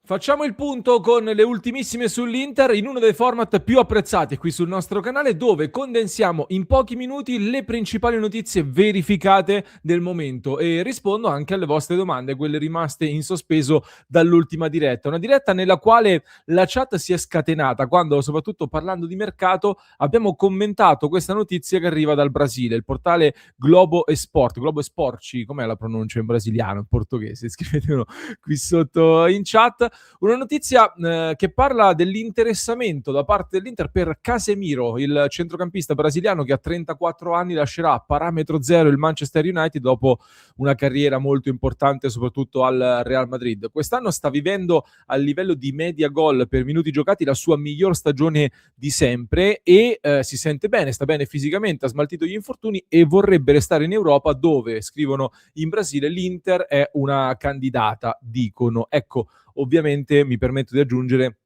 Facciamo il punto con le ultimissime sull'Inter in uno dei format più apprezzati qui sul nostro canale, dove condensiamo in pochi minuti le principali notizie verificate del momento e rispondo anche alle vostre domande, quelle rimaste in sospeso dall'ultima diretta. Una diretta nella quale la chat si è scatenata quando, soprattutto parlando di mercato, abbiamo commentato questa notizia che arriva dal Brasile, il portale Globo Esporte. Globo Esporci, com'è la pronuncia in brasiliano, in portoghese? Scrivetelo qui sotto in chat. Una notizia che parla dell'interessamento da parte dell'Inter per Casemiro, il centrocampista brasiliano che a 34 anni lascerà a parametro zero il Manchester United dopo una carriera molto importante soprattutto al Real Madrid. Quest'anno sta vivendo a livello di media gol per minuti giocati la sua miglior stagione di sempre e si sente bene, sta bene fisicamente, ha smaltito gli infortuni e vorrebbe restare in Europa, dove, scrivono in Brasile, l'Inter è una candidata, dicono. Ecco, ovviamente mi permetto di aggiungere,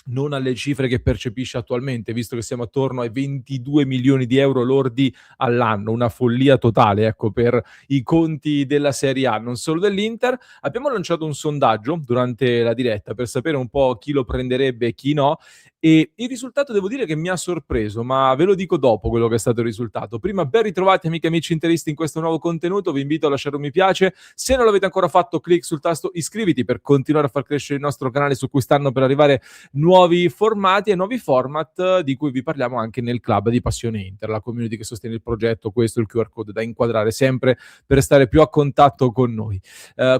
non alle cifre che percepisce attualmente, visto che siamo attorno ai 22 milioni di euro lordi all'anno, una follia totale, ecco, per i conti della Serie A, non solo dell'Inter. Abbiamo lanciato un sondaggio durante la diretta per sapere un po' chi lo prenderebbe e chi no, e il risultato devo dire che mi ha sorpreso, ma ve lo dico dopo quello che è stato il risultato. Prima, ben ritrovati amiche e amici interisti in questo nuovo contenuto, vi invito a lasciare un mi piace, se non l'avete ancora fatto clic sul tasto iscriviti per continuare a far crescere il nostro canale, su cui stanno per arrivare nuovi formati e nuovi format di cui vi parliamo anche nel club di Passione Inter, la community che sostiene il progetto. Questo è il QR code da inquadrare sempre per stare più a contatto con noi.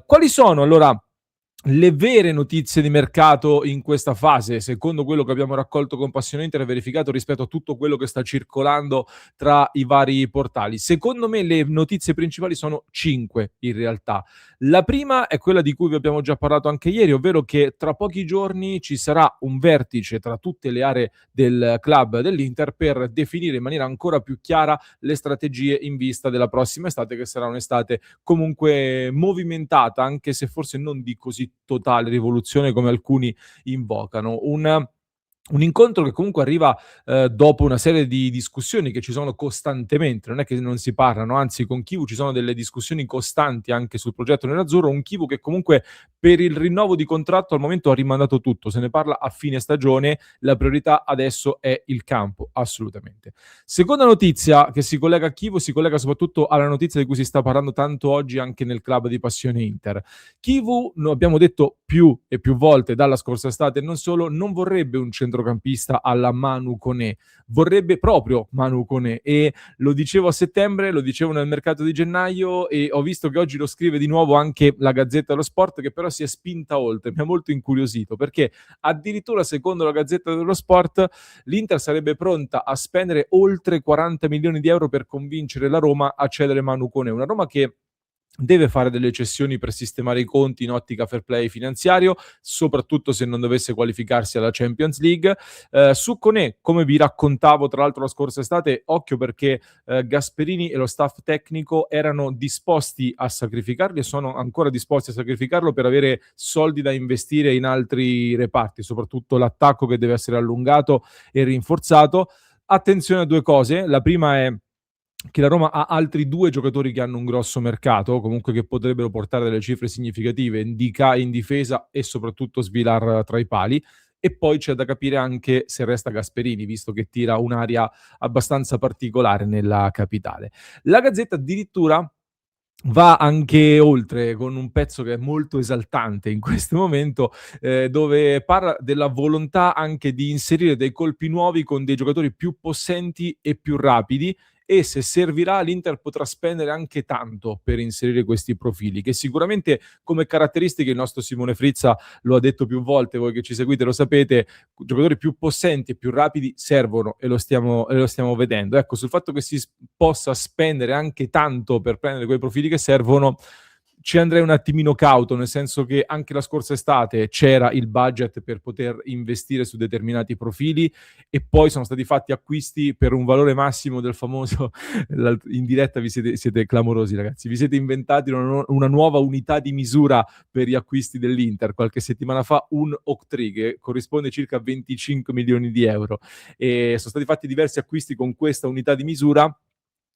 Quali sono allora le vere notizie di mercato in questa fase, secondo quello che abbiamo raccolto con Passione Inter e verificato rispetto a tutto quello che sta circolando tra i vari portali? Secondo me le notizie principali sono 5 in realtà. La prima è quella di cui vi abbiamo già parlato anche ieri, ovvero che tra pochi giorni ci sarà un vertice tra tutte le aree del club dell'Inter per definire in maniera ancora più chiara le strategie in vista della prossima estate, che sarà un'estate comunque movimentata, anche se forse non di così totale rivoluzione come alcuni invocano. Un incontro che comunque arriva dopo una serie di discussioni che ci sono costantemente, non è che non si parlano, anzi con Chivu ci sono delle discussioni costanti anche sul progetto nerazzurro, un Chivu che comunque per il rinnovo di contratto al momento ha rimandato tutto, se ne parla a fine stagione, la priorità adesso è il campo, assolutamente. Seconda notizia che si collega a Chivu, si collega soprattutto alla notizia di cui si sta parlando tanto oggi anche nel club di Passione Inter. Chivu, lo abbiamo detto più e più volte dalla scorsa estate, non solo, non vorrebbe un centrocampista alla Manu Koné, vorrebbe proprio Manu Koné, e lo dicevo a settembre, lo dicevo nel mercato di gennaio e ho visto che oggi lo scrive di nuovo anche la Gazzetta dello Sport, che però si è spinta oltre, mi ha molto incuriosito, perché addirittura secondo la Gazzetta dello Sport l'Inter sarebbe pronta a spendere oltre 40 milioni di euro per convincere la Roma a cedere Manu Koné, una Roma che deve fare delle cessioni per sistemare i conti in ottica fair play finanziario, soprattutto se non dovesse qualificarsi alla Champions League. Su Koné, come vi raccontavo tra l'altro la scorsa estate, occhio perché Gasperini e lo staff tecnico erano disposti a sacrificarli e sono ancora disposti a sacrificarlo per avere soldi da investire in altri reparti, soprattutto l'attacco che deve essere allungato e rinforzato. Attenzione a due cose, la prima è che la Roma ha altri due giocatori che hanno un grosso mercato, comunque che potrebbero portare delle cifre significative, Ndicà in difesa e soprattutto Svilar tra i pali. E poi c'è da capire anche se resta Gasperini, visto che tira un'aria abbastanza particolare nella capitale. La Gazzetta addirittura va anche oltre con un pezzo che è molto esaltante in questo momento, dove parla della volontà anche di inserire dei colpi nuovi con dei giocatori più possenti e più rapidi, e se servirà l'Inter potrà spendere anche tanto per inserire questi profili, che sicuramente come caratteristiche il nostro Simone Frizza lo ha detto più volte, voi che ci seguite lo sapete, giocatori più possenti e più rapidi servono e lo stiamo vedendo. Ecco, sul fatto che possa spendere anche tanto per prendere quei profili che servono, ci andrei un attimino cauto, nel senso che anche la scorsa estate c'era il budget per poter investire su determinati profili e poi sono stati fatti acquisti per un valore massimo del famoso in diretta siete clamorosi ragazzi, vi siete inventati una nuova unità di misura per gli acquisti dell'Inter qualche settimana fa, un Octree che corrisponde a circa 25 milioni di euro, e sono stati fatti diversi acquisti con questa unità di misura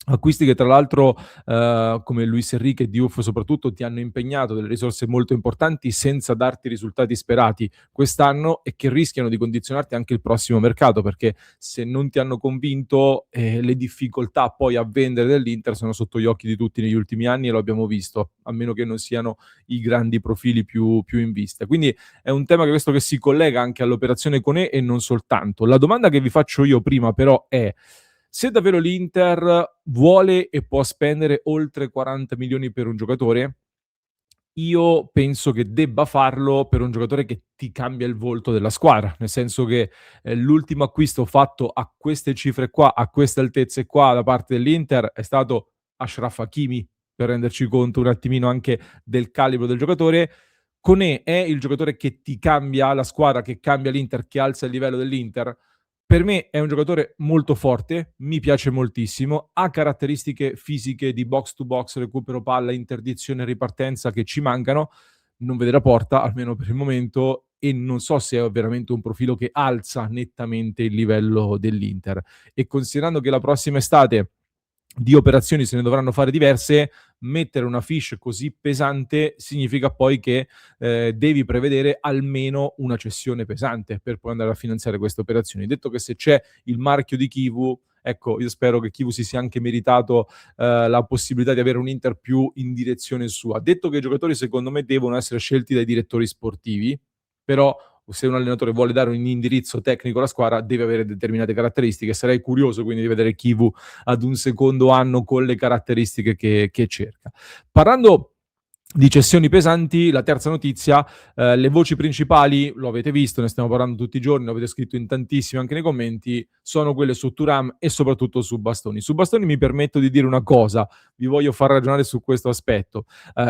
Acquisti che tra l'altro, come Luis Enrique e Diouf soprattutto, ti hanno impegnato delle risorse molto importanti senza darti i risultati sperati quest'anno e che rischiano di condizionarti anche il prossimo mercato, perché se non ti hanno convinto, le difficoltà poi a vendere dell'Inter sono sotto gli occhi di tutti negli ultimi anni e lo abbiamo visto, a meno che non siano i grandi profili più in vista. Quindi è un tema che questo che si collega anche all'operazione Koné e non soltanto. La domanda che vi faccio io prima però è: se davvero l'Inter vuole e può spendere oltre 40 milioni per un giocatore, io penso che debba farlo per un giocatore che ti cambia il volto della squadra, nel senso che, l'ultimo acquisto fatto a queste cifre qua, a queste altezze qua da parte dell'Inter è stato Achraf Hakimi, per renderci conto un attimino anche del calibro del giocatore. Koné è il giocatore che ti cambia la squadra, che cambia l'Inter, che alza il livello dell'Inter? Per me è un giocatore molto forte, mi piace moltissimo, ha caratteristiche fisiche di box to box, recupero palla, interdizione, ripartenza che ci mancano, non vede la porta, almeno per il momento, e non so se è veramente un profilo che alza nettamente il livello dell'Inter. E considerando che la prossima estate di operazioni se ne dovranno fare diverse, mettere una fiche così pesante significa poi che devi prevedere almeno una cessione pesante per poi andare a finanziare queste operazioni. Detto che se c'è il marchio di Chivu, ecco, io spero che Chivu si sia anche meritato la possibilità di avere un Inter più in direzione sua. Detto che i giocatori secondo me devono essere scelti dai direttori sportivi, però se un allenatore vuole dare un indirizzo tecnico alla squadra deve avere determinate caratteristiche. Sarei curioso quindi di vedere Chivu ad un secondo anno con le caratteristiche che cerca. Parlando di cessioni pesanti, la terza notizia, le voci principali, lo avete visto, ne stiamo parlando tutti i giorni, lo avete scritto in tantissimi anche nei commenti, sono quelle su Thuram e soprattutto su Bastoni. Su Bastoni mi permetto di dire una cosa, vi voglio far ragionare su questo aspetto.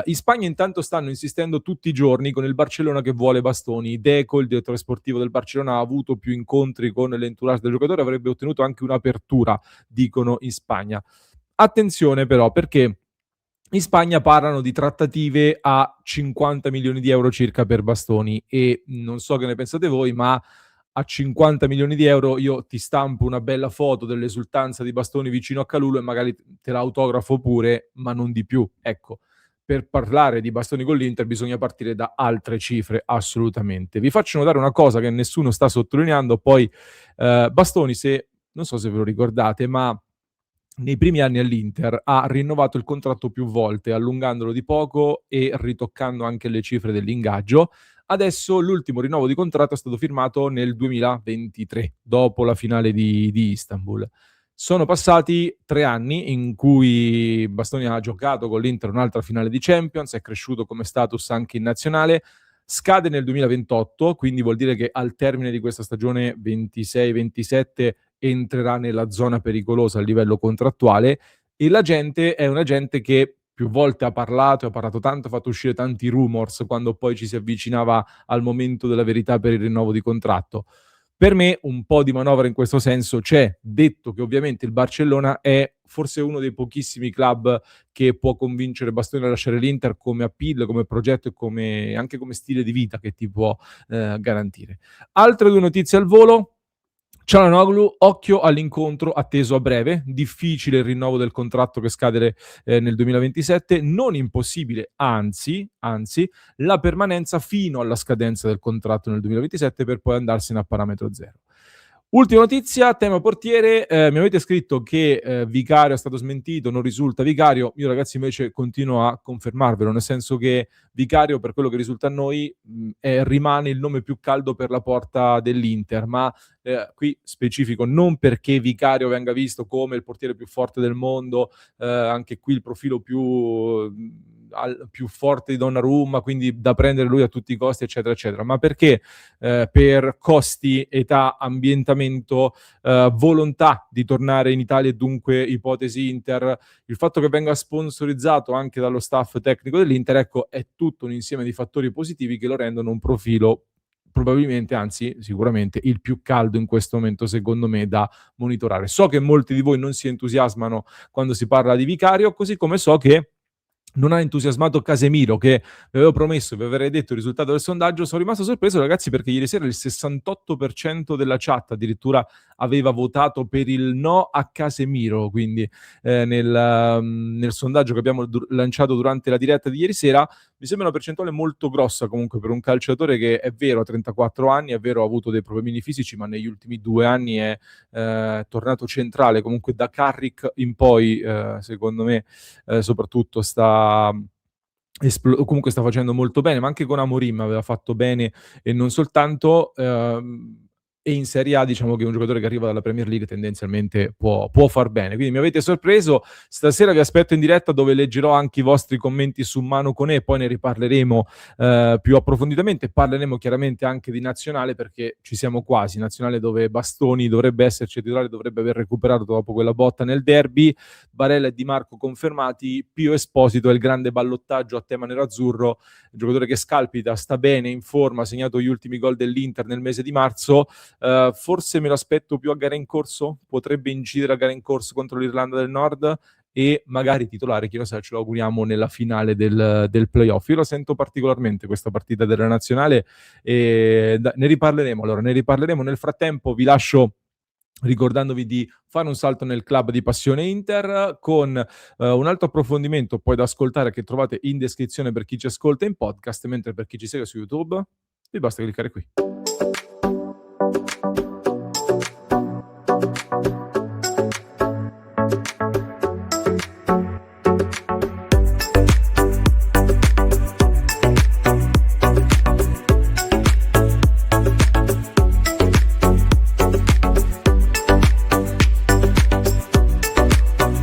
In Spagna intanto stanno insistendo tutti i giorni con il Barcellona che vuole Bastoni. Deco, il direttore sportivo del Barcellona, ha avuto più incontri con l'entourage del giocatore, avrebbe ottenuto anche un'apertura, dicono in Spagna. Attenzione però, perché in Spagna parlano di trattative a 50 milioni di euro circa per Bastoni e non so che ne pensate voi, ma a 50 milioni di euro io ti stampo una bella foto dell'esultanza di Bastoni vicino a Calulu e magari te l'autografo pure, ma non di più. Ecco, per parlare di Bastoni con l'Inter bisogna partire da altre cifre, assolutamente. Vi faccio notare una cosa che nessuno sta sottolineando, poi Bastoni, se non so se ve lo ricordate, ma nei primi anni all'Inter ha rinnovato il contratto più volte, allungandolo di poco e ritoccando anche le cifre dell'ingaggio. Adesso l'ultimo rinnovo di contratto è stato firmato nel 2023, dopo la finale di Istanbul. Sono passati 3 anni in cui Bastoni ha giocato con l'Inter un'altra finale di Champions, è cresciuto come status anche in nazionale, scade nel 2028, quindi vuol dire che al termine di questa stagione 26-27 entrerà nella zona pericolosa a livello contrattuale e la gente è una gente che più volte ha parlato tanto, ha fatto uscire tanti rumors quando poi ci si avvicinava al momento della verità per il rinnovo di contratto. Per me un po' di manovra in questo senso c'è, detto che ovviamente il Barcellona è forse uno dei pochissimi club che può convincere Bastoni a lasciare l'Inter come appeal, come progetto e anche come stile di vita che ti può garantire. Altre due notizie al volo. Çalhanoğlu, occhio all'incontro atteso a breve, difficile il rinnovo del contratto che scade nel 2027, non impossibile, anzi, la permanenza fino alla scadenza del contratto nel 2027 per poi andarsene a parametro zero. Ultima notizia, tema portiere, mi avete scritto che Vicario è stato smentito, non risulta Vicario, io ragazzi invece continuo a confermarvelo, nel senso che Vicario per quello che risulta a noi rimane il nome più caldo per la porta dell'Inter, ma qui specifico non perché Vicario venga visto come il portiere più forte del mondo, anche qui il profilo più forte di Donnarumma, quindi da prendere lui a tutti i costi, eccetera, eccetera, ma perché per costi, età, ambientamento, volontà di tornare in Italia e dunque ipotesi Inter, il fatto che venga sponsorizzato anche dallo staff tecnico dell'Inter, ecco, è tutto un insieme di fattori positivi che lo rendono un profilo probabilmente, anzi sicuramente il più caldo in questo momento secondo me da monitorare. So che molti di voi non si entusiasmano quando si parla di Vicario, così come so che non ha entusiasmato Casemiro, che vi avevo promesso, vi avrei detto il risultato del sondaggio. Sono rimasto sorpreso, ragazzi, perché ieri sera il 68% della chat addirittura aveva votato per il no a Casemiro, quindi nel sondaggio che abbiamo lanciato durante la diretta di ieri sera. Mi sembra una percentuale molto grossa comunque per un calciatore che, è vero, ha 34 anni, è vero, ha avuto dei problemini fisici, ma negli ultimi 2 anni è tornato centrale. Comunque da Carrick in poi, secondo me, soprattutto comunque sta facendo molto bene, ma anche con Amorim aveva fatto bene, e non soltanto. E in Serie A diciamo che un giocatore che arriva dalla Premier League tendenzialmente può far bene. Quindi mi avete sorpreso. Stasera vi aspetto in diretta, dove leggerò anche i vostri commenti su Manu Koné, poi ne riparleremo più approfonditamente. Parleremo chiaramente anche di Nazionale, perché ci siamo quasi. Nazionale dove Bastoni dovrebbe esserci titolare, dovrebbe aver recuperato dopo quella botta nel derby. Barella e Di Marco confermati. Pio Esposito è il grande ballottaggio a tema nerazzurro, giocatore che scalpita, sta bene, in forma, ha segnato gli ultimi gol dell'Inter nel mese di marzo. Forse me lo aspetto più a gara in corso, potrebbe incidere a gara in corso contro l'Irlanda del Nord, e magari titolare, chi lo sa, ce lo auguriamo, nella finale del playoff. Io lo sento particolarmente questa partita della Nazionale, e ne riparleremo. Allora, ne riparleremo. Nel frattempo vi lascio ricordandovi di fare un salto nel club di Passione Inter, con un altro approfondimento poi da ascoltare, che trovate in descrizione per chi ci ascolta in podcast, mentre per chi ci segue su YouTube vi basta cliccare qui.